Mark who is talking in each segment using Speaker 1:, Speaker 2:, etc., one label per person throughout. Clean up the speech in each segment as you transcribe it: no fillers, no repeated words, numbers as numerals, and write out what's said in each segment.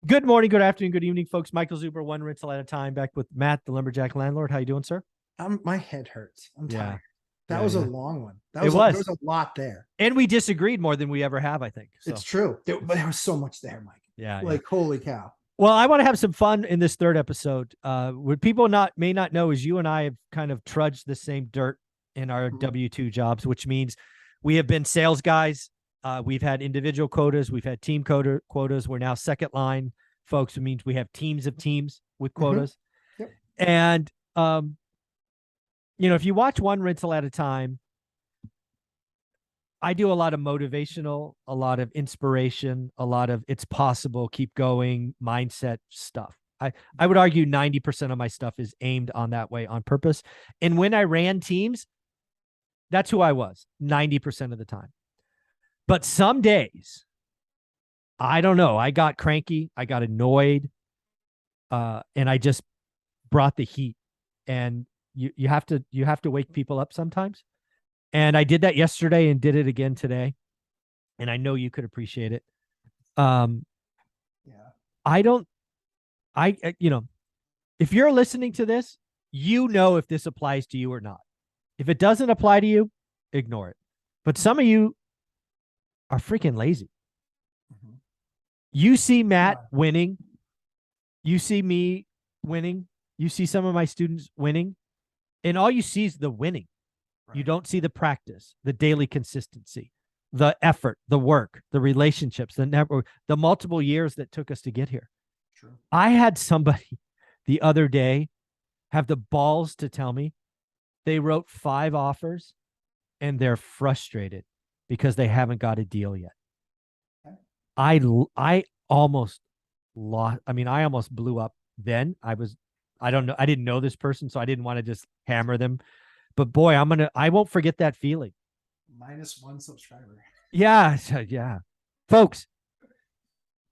Speaker 1: Good morning, good afternoon, good evening, folks. Michael Zuber, one rental at a time, back with Matt, the lumberjack landlord. How you doing, sir?
Speaker 2: My head hurts. I'm
Speaker 1: Yeah.
Speaker 2: tired. That
Speaker 1: Yeah,
Speaker 2: was a
Speaker 1: yeah.
Speaker 2: long one.
Speaker 1: It
Speaker 2: There
Speaker 1: was.
Speaker 2: was a lot there.
Speaker 1: And we disagreed more than we ever have, I think. So
Speaker 2: It's true. But there was so much there, Mike.
Speaker 1: yeah,
Speaker 2: Like, holy cow.
Speaker 1: well, I want to have some fun in this third episode. What people may not know is you and I have kind of trudged the same dirt in our W-2 jobs, which means we have been sales guys. We've had individual quotas. We've had team quotas. We're now second line folks. It means we have teams of teams with quotas.
Speaker 2: Yep.
Speaker 1: And, if you watch one rental at a time, I do a lot of motivational, a lot of inspiration, a lot of it's possible, keep going, mindset stuff. I would argue 90% of my stuff is aimed on that way on purpose. And when I ran teams, that's who I was 90% of the time. But some days, I don't know, I got cranky, I got annoyed, and I just brought the heat. And you have to wake people up sometimes. And I did that yesterday and did it again today. And I know you could appreciate it. Yeah. If you're listening to this, if this applies to you or not. If it doesn't apply to you, ignore it. But some of you are freaking lazy. You see Matt winning. You see me winning. You see some of my students winning. And all you see is the winning. You don't see the practice, the daily consistency, the effort, the work, the relationships, the network, the multiple years that took us to get here.
Speaker 2: True.
Speaker 1: I had somebody the other day have the balls to tell me they wrote 5 offers and they're frustrated because they haven't got a deal yet. Okay. I almost lost. I mean, I almost blew up then. I don't know. I didn't know this person, so I didn't want to just hammer them. But boy, I won't forget that feeling.
Speaker 2: -1 subscriber.
Speaker 1: Yeah. Yeah. Folks,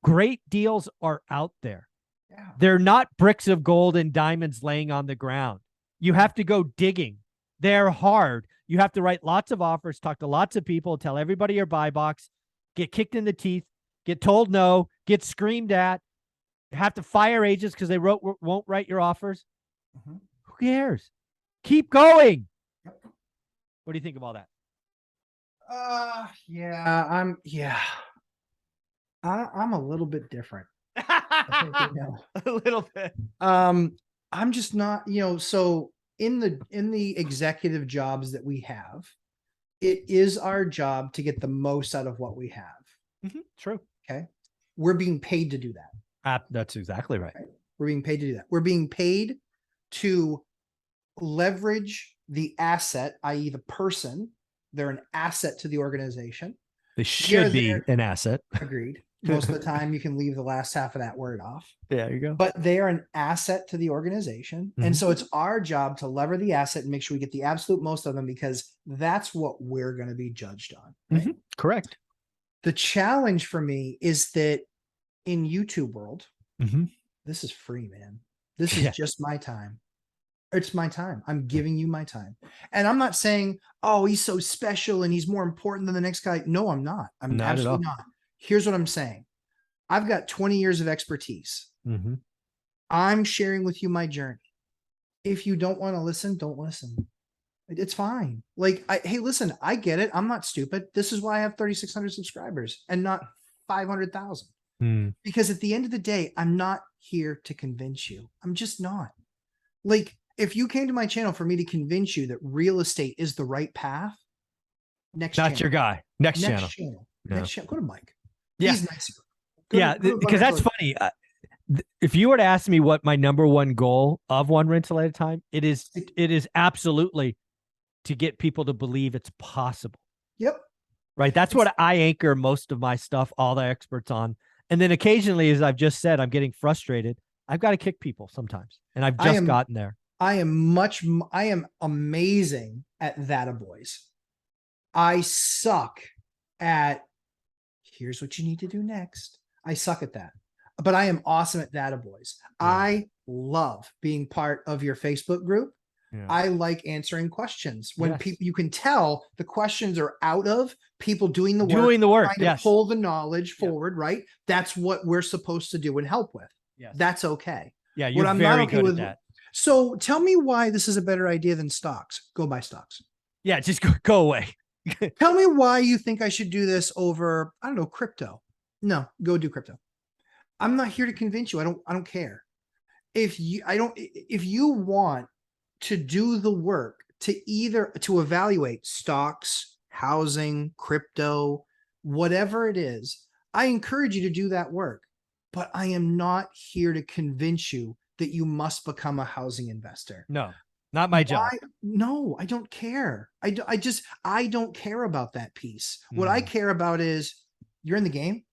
Speaker 1: great deals are out there. Yeah. They're not bricks of gold and diamonds laying on the ground. You have to go digging. They're hard. You have to write lots of offers, talk to lots of people, tell everybody your buy box, get kicked in the teeth, get told no, get screamed at, have to fire agents because they won't write your offers. Who cares? Keep going. What do you think of all that?
Speaker 2: I'm a little bit different.
Speaker 1: A little bit.
Speaker 2: I'm just not, so in the executive jobs that we have, it is our job to get the most out of what we have.
Speaker 1: True.
Speaker 2: Okay. We're being paid to do that.
Speaker 1: That's exactly right.
Speaker 2: We're being paid to do that. We're being paid to leverage the asset, i.e. the person. They're an asset to the organization.
Speaker 1: They should be an asset.
Speaker 2: Agreed. Most of the time you can leave the last half of that word off.
Speaker 1: There you go.
Speaker 2: But they are an asset to the organization. And so it's our job to lever the asset and make sure we get the absolute most of them, because that's what we're going to be judged on. Right?
Speaker 1: Correct.
Speaker 2: The challenge for me is that in YouTube world, this is free, man. This is just my time. It's my time. I'm giving you my time. And I'm not saying, oh, he's so special and he's more important than the next guy. No, I'm not. I'm absolutely not. Here's what I'm saying. I've got 20 years of expertise. I'm sharing with you my journey. If you don't want to listen, don't listen. It's fine. Like, hey, listen, I get it. I'm not stupid. This is why I have 3,600 subscribers and not 500,000. Because at the end of the day, I'm not here to convince you. I'm just not. Like, if you came to my channel for me to convince you that real estate is the right path,
Speaker 1: that's your guy. Next channel.
Speaker 2: Yeah. Next channel. Go to Mike.
Speaker 1: Yeah.
Speaker 2: He's nicer.
Speaker 1: Because that's funny. If you were to ask me what my number one goal of one rental at a time, it is absolutely to get people to believe it's possible.
Speaker 2: Yep.
Speaker 1: Right. That's what I anchor most of my stuff, all the experts on. And then occasionally, as I've just said, I'm getting frustrated. I've got to kick people sometimes. And I've just gotten there.
Speaker 2: I am amazing at that, boys. I suck at here's what you need to do next. I suck at that, but I am awesome at data, boys. Yeah. I love being part of your Facebook group. I like answering questions when people, you can tell the questions are out of people doing the work, trying to pull the knowledge forward, right? That's what we're supposed to do and help with. That's okay.
Speaker 1: Yeah, you're very good at that.
Speaker 2: So tell me why this is a better idea than stocks. Go buy stocks.
Speaker 1: Yeah, just go away.
Speaker 2: Tell me why you think I should do this over, I don't know, crypto. No, go do crypto. I'm not here to convince you. I don't care. If you want to do the work to evaluate stocks, housing, crypto, whatever it is, I encourage you to do that work. But I am not here to convince you that you must become a housing investor.
Speaker 1: No, not my job.
Speaker 2: No, I don't care. I don't care about that piece. What I care about is you're in the game.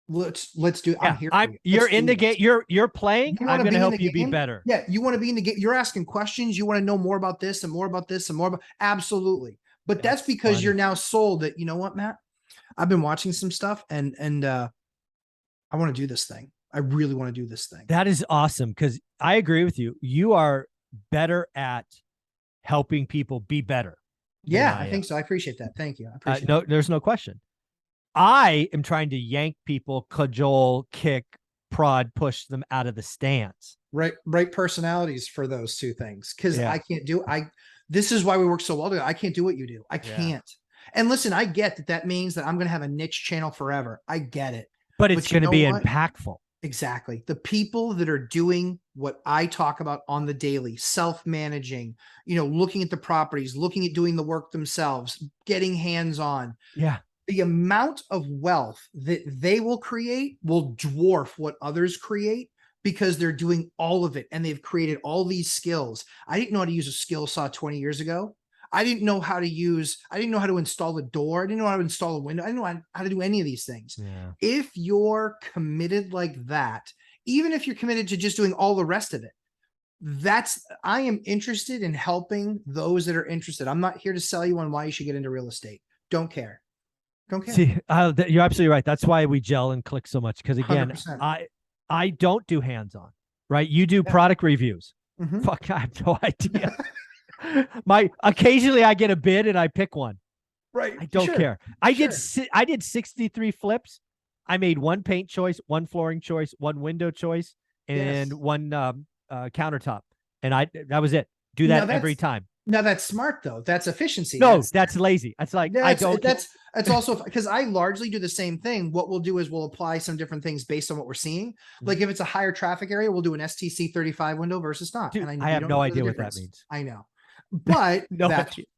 Speaker 2: Let's do it. I'm here.
Speaker 1: You're in the game. You're playing. I'm going to help you be better.
Speaker 2: Yeah. You want to be in the game. You're asking questions. You want to know more about this and more about this and more about, absolutely. But that's because you're now sold that, you know what, Matt, I've been watching some stuff and I want to do this thing. I really want to do this thing.
Speaker 1: That is awesome. Because I agree with you. You are better at helping people be better.
Speaker 2: Yeah, I think so. I appreciate that. Thank you. I appreciate
Speaker 1: that. There's no question. I am trying to yank people, cajole, kick, prod, push them out of the stands.
Speaker 2: Right personalities for those two things. Because I can't do this is why we work so well together. I can't do what you do. I can't. And listen, I get that means that I'm going to have a niche channel forever. I get it.
Speaker 1: But it's going to be impactful.
Speaker 2: Exactly. The people that are doing what I talk about on the daily, self-managing, looking at the properties, looking at doing the work themselves, getting hands-on.
Speaker 1: Yeah.
Speaker 2: The amount of wealth that they will create will dwarf what others create because they're doing all of it and they've created all these skills. I didn't know how to use a skill saw 20 years ago. I didn't know how to install a door. I didn't know how to install a window. I didn't know how to do any of these things.
Speaker 1: Yeah.
Speaker 2: If you're committed like that, even if you're committed to just doing all the rest of it, I am interested in helping those that are interested. I'm not here to sell you on why you should get into real estate. Don't care. Don't care.
Speaker 1: See, you're absolutely right. That's why we gel and click so much. Because again, 100%. I don't do hands-on, right? You do product reviews. Fuck, I have no idea. Occasionally I get a bid and I pick one.
Speaker 2: Right.
Speaker 1: I don't care. I did 63 flips. I made one paint choice, one flooring choice, one window choice, and one countertop. And that was it. Do that every time.
Speaker 2: Now that's smart though. That's efficiency.
Speaker 1: No, that's lazy. That's like,
Speaker 2: that's also because I largely do the same thing. What we'll do is we'll apply some different things based on what we're seeing. Like if it's a higher traffic area, we'll do an STC 35 window versus not.
Speaker 1: Dude, I have no idea what that means.
Speaker 2: I know. But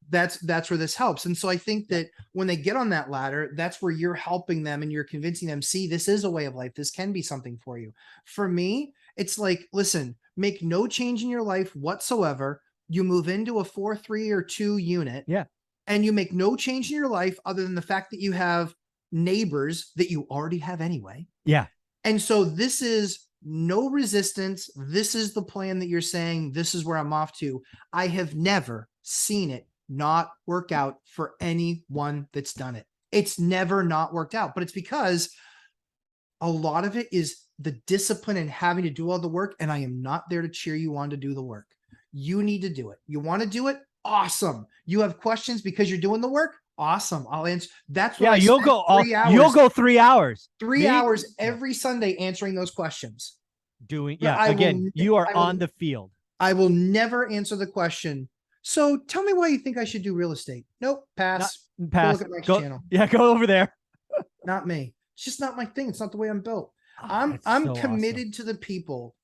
Speaker 2: that's where this helps. And so I think that when they get on that ladder, that's where you're helping them and you're convincing them, see, this is a way of life. This can be something for you. For me, it's like, listen, make no change in your life whatsoever. You move into a 4-3 or 2 unit.
Speaker 1: Yeah.
Speaker 2: And you make no change in your life other than the fact that you have neighbors that you already have anyway.
Speaker 1: Yeah.
Speaker 2: And so this is no resistance. This is the plan that you're saying, this is where I'm off to. I have never seen it not work out for anyone that's done it. It's never not worked out, but it's because a lot of it is the discipline and having to do all the work. And I am not there to cheer you on to do the work. You need to do it. You want to do it? Awesome. You have questions because you're doing the work? Awesome. I'll answer. That's what
Speaker 1: you'll go 3 hours.
Speaker 2: 3 hours every Sunday answering those questions.
Speaker 1: Again, you are on the field.
Speaker 2: I will never answer the question. So tell me why you think I should do real estate. Nope. Pass.
Speaker 1: Pass.
Speaker 2: Go look at my channel.
Speaker 1: Yeah, go over there.
Speaker 2: Not me. It's just not my thing. It's not the way I'm built.
Speaker 1: Oh,
Speaker 2: I'm committed to the people,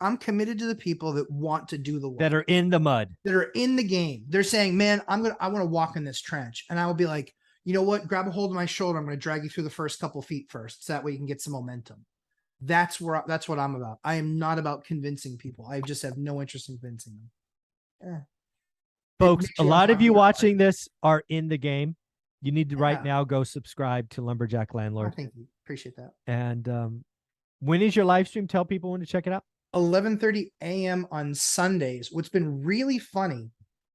Speaker 2: I'm committed to the people that want to do the work.
Speaker 1: That are in the mud.
Speaker 2: That are in the game. They're saying, man, I want to walk in this trench. And I will be like, you know what? Grab a hold of my shoulder. I'm going to drag you through the first couple feet first. So that way you can get some momentum. That's what I'm about. I am not about convincing people. I just have no interest in convincing them. Yeah.
Speaker 1: Folks, a lot of you watching this are in the game. You need to right now go subscribe to Lumberjack Landlord.
Speaker 2: Thank you. Appreciate that.
Speaker 1: And when is your live stream? Tell people when to check it out.
Speaker 2: 11:30 a.m. on Sundays. What's been really funny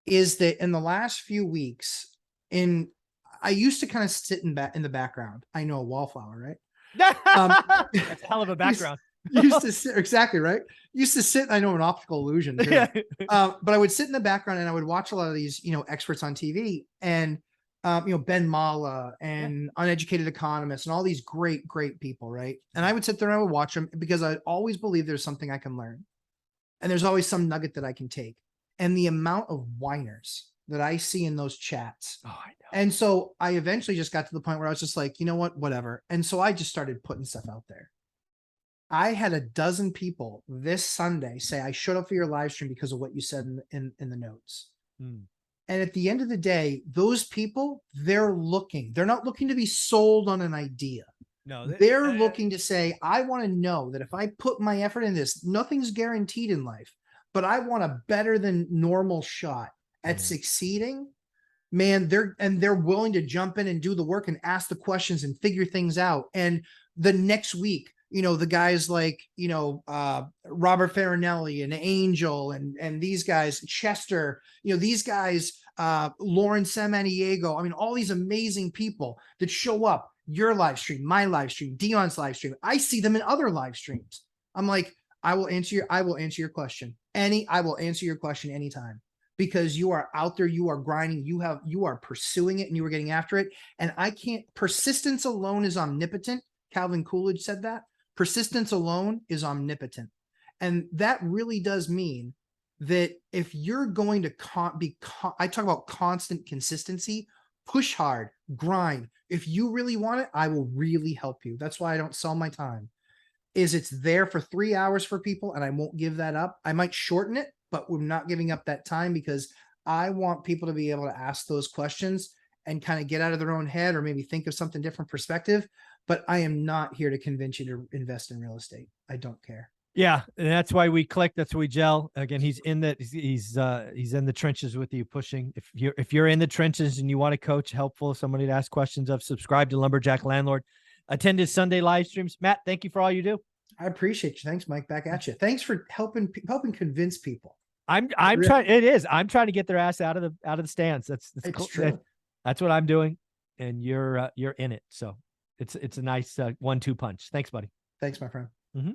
Speaker 2: is that in the last few weeks, I used to kind of sit in the background. I know, a wallflower, right?
Speaker 1: That's a hell of a background.
Speaker 2: Used to sit exactly right. Used to sit. I know an optical illusion too.
Speaker 1: Yeah.
Speaker 2: But I would sit in the background and I would watch a lot of these, experts on TV and Ben Mala and Uneducated Economists and all these great, great people, right? And I would sit there and I would watch them because I always believe there's something I can learn, and there's always some nugget that I can take. And the amount of whiners that I see in those chats.
Speaker 1: Oh, I know.
Speaker 2: And so I eventually just got to the point where I was just like, you know what, whatever. And so I just started putting stuff out there. I had a dozen people this Sunday say, I showed up for your live stream because of what you said in the notes.
Speaker 1: Mm.
Speaker 2: And at the end of the day, those people, they're not looking to be sold on an idea.
Speaker 1: No,
Speaker 2: they're looking to say, I want to know that if I put my effort in this, nothing's guaranteed in life, but I want a better than normal shot at succeeding. Man, they're willing to jump in and do the work and ask the questions and figure things out. And the next week, the guys like, Robert Farinelli and Angel and these guys, Chester, these guys, Lauren Samaniego. I mean, all these amazing people that show up, your live stream, my live stream, Dion's live stream. I see them in other live streams. I'm like, I will answer your question. I will answer your question anytime, because you are out there, you are grinding, you are pursuing it, and you are getting after it. And persistence alone is omnipotent. Calvin Coolidge said that. Persistence alone is omnipotent. And that really does mean that if you're going to I talk about constant consistency, push hard, grind. If you really want it, I will really help you. That's why I don't sell my time. It's there for 3 hours for people, and I won't give that up. I might shorten it, but we're not giving up that time, because I want people to be able to ask those questions and kind of get out of their own head, or maybe think of something different perspective. But I am not here to convince you to invest in real estate. I don't care.
Speaker 1: Yeah, and that's why we click. That's why we gel. Again, he's in the trenches with you, pushing. If you're in the trenches and you want a coach, helpful, somebody to ask questions of, subscribe to Lumberjack Landlord. Attend his Sunday live streams. Matt, thank you for all you do.
Speaker 2: I appreciate you. Thanks, Mike. Back at you. Thanks for helping convince people.
Speaker 1: I'm trying. I'm trying to get their ass out of the stands. That's cool.
Speaker 2: True.
Speaker 1: That's what I'm doing, and you're in it. So it's a nice 1-2 punch. Thanks, buddy.
Speaker 2: Thanks, my friend.
Speaker 1: Mm-hmm.